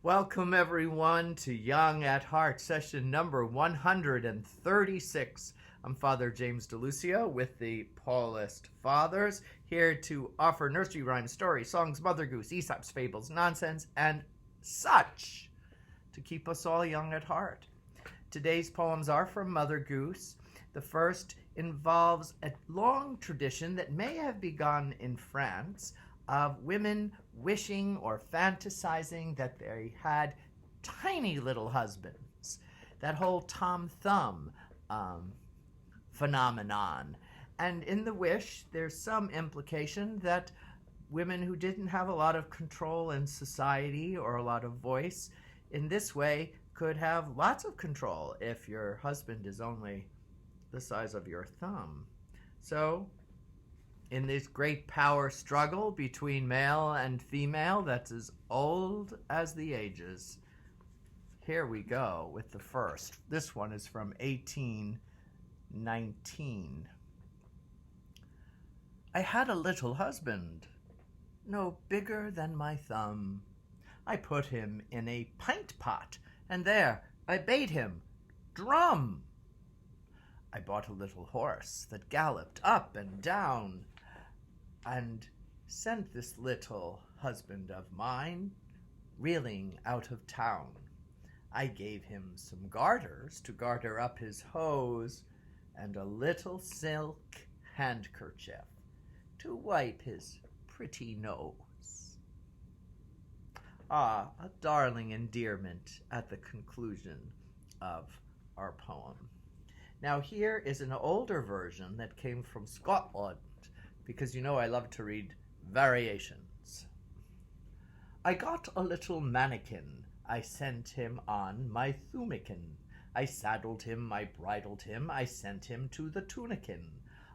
Welcome, everyone, to Young at Heart, session number 136. I'm Father James DeLucio with the Paulist Fathers, here to offer nursery rhymes, stories, songs, Mother Goose, Aesop's fables, nonsense, and such to keep us all young at heart. Today's poems are from Mother Goose. The first involves a long tradition that may have begun in France of women wishing or fantasizing that they had tiny little husbands. That whole Tom Thumb phenomenon. And in the wish, there's some implication that women who didn't have a lot of control in society or a lot of voice in this way could have lots of control if your husband is only the size of your thumb. So, in this great power struggle between male and female that's as old as the ages, here we go with the first. This one is from 1819. I had a little husband, no bigger than my thumb. I put him in a pint pot, and there I bade him drum. I bought a little horse that galloped up and down, and sent this little husband of mine reeling out of town. I gave him some garters to garter up his hose, and a little silk handkerchief to wipe his pretty nose. Ah, a darling endearment at the conclusion of our poem. Now here is an older version that came from Scotland, because you know I love to read variations. I got a little mannikin, I sent him on my thumikin. I saddled him, I bridled him, I sent him to the tunikin.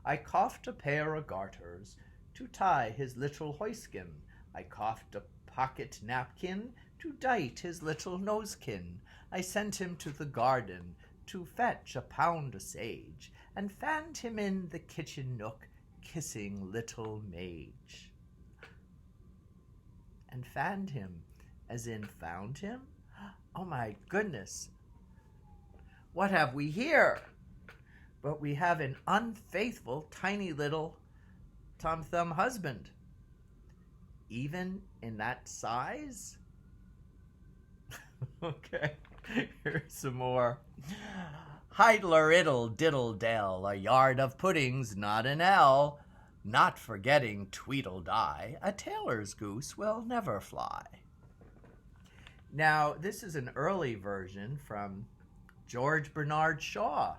I coughed a pair of garters to tie his little hoiskin. I coughed a pocket napkin to dight his little nosekin. I sent him to the garden to fetch a pound of sage, and fanned him in the kitchen nook, kissing little Mage. And fanned him, as in found him? Oh my goodness. What have we here? But we have an unfaithful, tiny little Tom Thumb husband. Even in that size? Okay, here's some more. Hyder, riddle, diddle, dell, a yard of puddings, not an ell. Not forgetting Tweedledee, a tailor's goose will never fly. Now, this is an early version from George Bernard Shaw.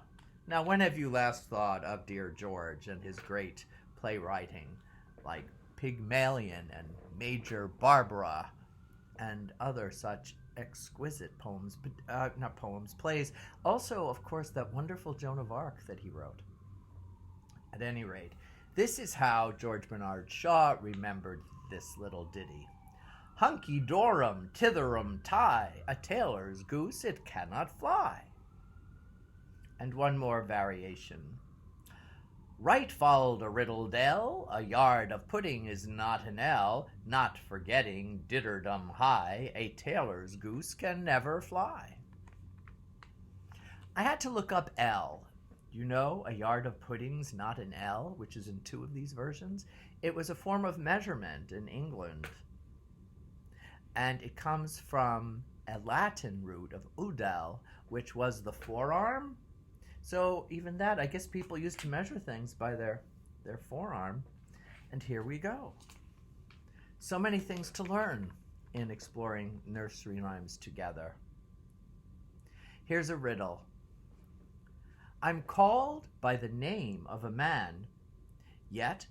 Now, when have you last thought of Dear George and his great playwriting, like Pygmalion and Major Barbara and other such exquisite poems, not poems, plays. Also, of course, that wonderful Joan of Arc that he wrote. At any rate, this is how George Bernard Shaw remembered this little ditty. Hunky-dorum, titherum, tie, a tailor's goose, it cannot fly. And one more variation. Right followed a riddle dell, a yard of pudding is not an ell, not forgetting didderdum high, a tailor's goose can never fly. I had to look up L. You know, a yard of pudding's not an ell, which is in two of these versions. It was a form of measurement in England, and it comes from a Latin root of udel, which was the forearm. So even that, I guess people used to measure things by their forearm. And here we go. So many things to learn in exploring nursery rhymes together. Here's a riddle. I'm called by the name of a man, yet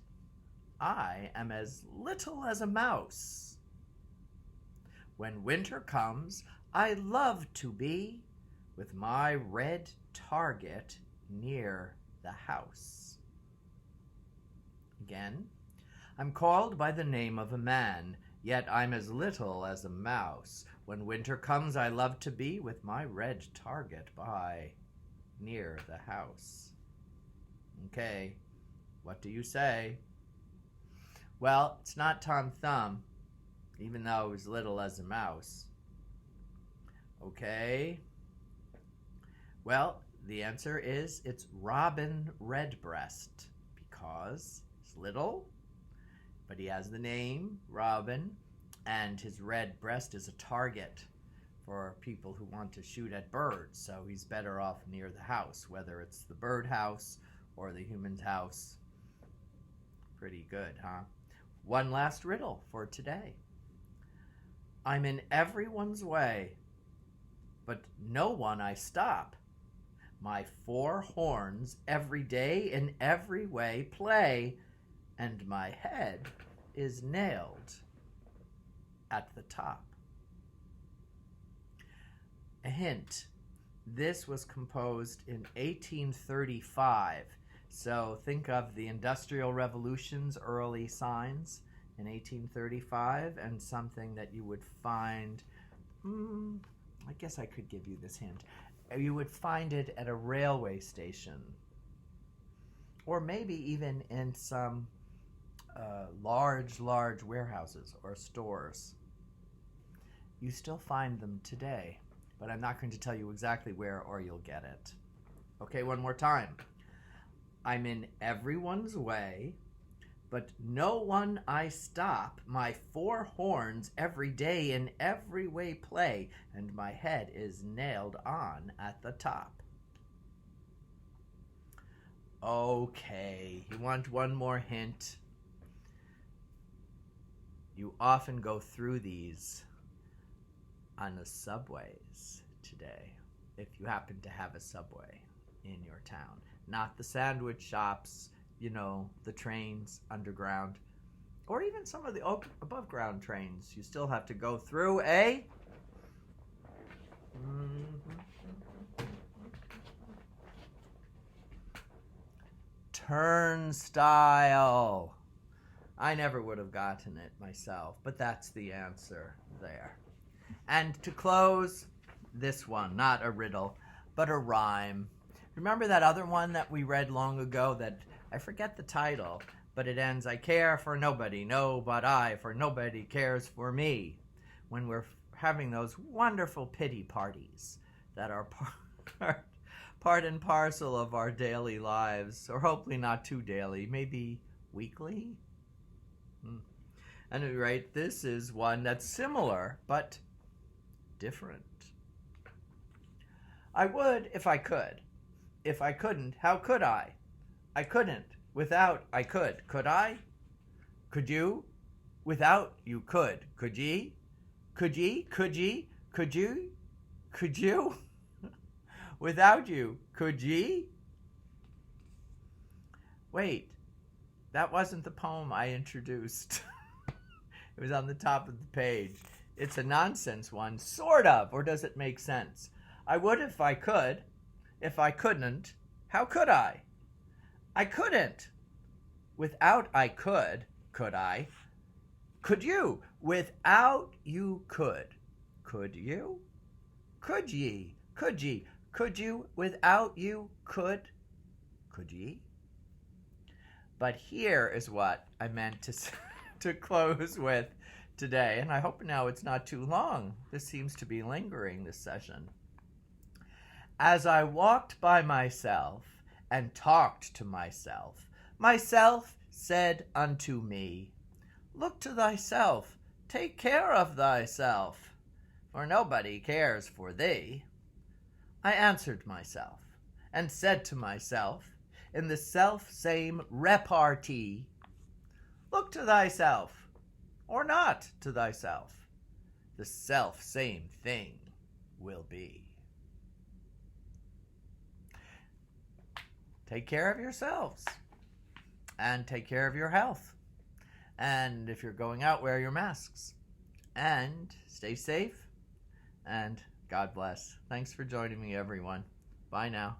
I am as little as a mouse. When winter comes, I love to be with my red target near the house. Again, I'm called by the name of a man, yet I'm as little as a mouse. When winter comes, I love to be with my red target by near the house. Okay, what do you say? Well, it's not Tom Thumb, even though it was little as a mouse. Okay. Well, the answer is it's Robin Redbreast because he's little, but he has the name Robin, and his red breast is a target for people who want to shoot at birds, so he's better off near the house, whether it's the bird house or the human's house. Pretty good, huh? One last riddle for today. I'm in everyone's way, but no one I stop. My four horns every day in every way play, and my head is nailed at the top. A hint, this was composed in 1835, so think of the Industrial Revolution's early signs in 1835 and something that you would find, I guess I could give you this hint. You would find it at a railway station, or maybe even in some large warehouses or stores. You still find them today, but I'm not going to tell you exactly where or you'll get it. Okay, one more time. I'm in everyone's way, but no one I stop. My four horns every day in every way play, and my head is nailed on at the top. Okay, you want one more hint? You often go through these on the subways today, if you happen to have a subway in your town. Not the sandwich shops, you know, the trains underground, or even some of the above ground trains. You still have to go through a turnstile. I never would have gotten it myself, but that's the answer there. And to close, this one, not a riddle, but a rhyme. Remember that other one that we read long ago that I forget the title, but it ends, I care for nobody, no but I, for nobody cares for me. When we're having those wonderful pity parties that are part and parcel of our daily lives, or hopefully not too daily, maybe weekly? At any rate, this is one that's similar, but different. I would if I could. If I couldn't, how could I? I couldn't. Without, I could. Could I? Could you? Without, you could. Could ye? Could ye? Could ye? Could you? Could you? Without you, could ye? Wait, that wasn't the poem I introduced. It was on the top of the page. It's a nonsense one, sort of, or does it make sense? I would if I could. If I couldn't, how could I? I couldn't. Without I could I? Could you? Without you could. Could you? Could ye? Could ye? Could you? Without you could? Could ye? But here is what I meant to close with today, and I hope now it's not too long. This seems to be lingering, this session. As I walked by myself and talked to myself, myself said unto me, look to thyself, take care of thyself, for nobody cares for thee. I answered myself and said to myself in the self-same repartee, look to thyself, or not to thyself, the self-same thing will be. Take care of yourselves, and take care of your health. And if you're going out, wear your masks. And stay safe, and God bless. Thanks for joining me, everyone. Bye now.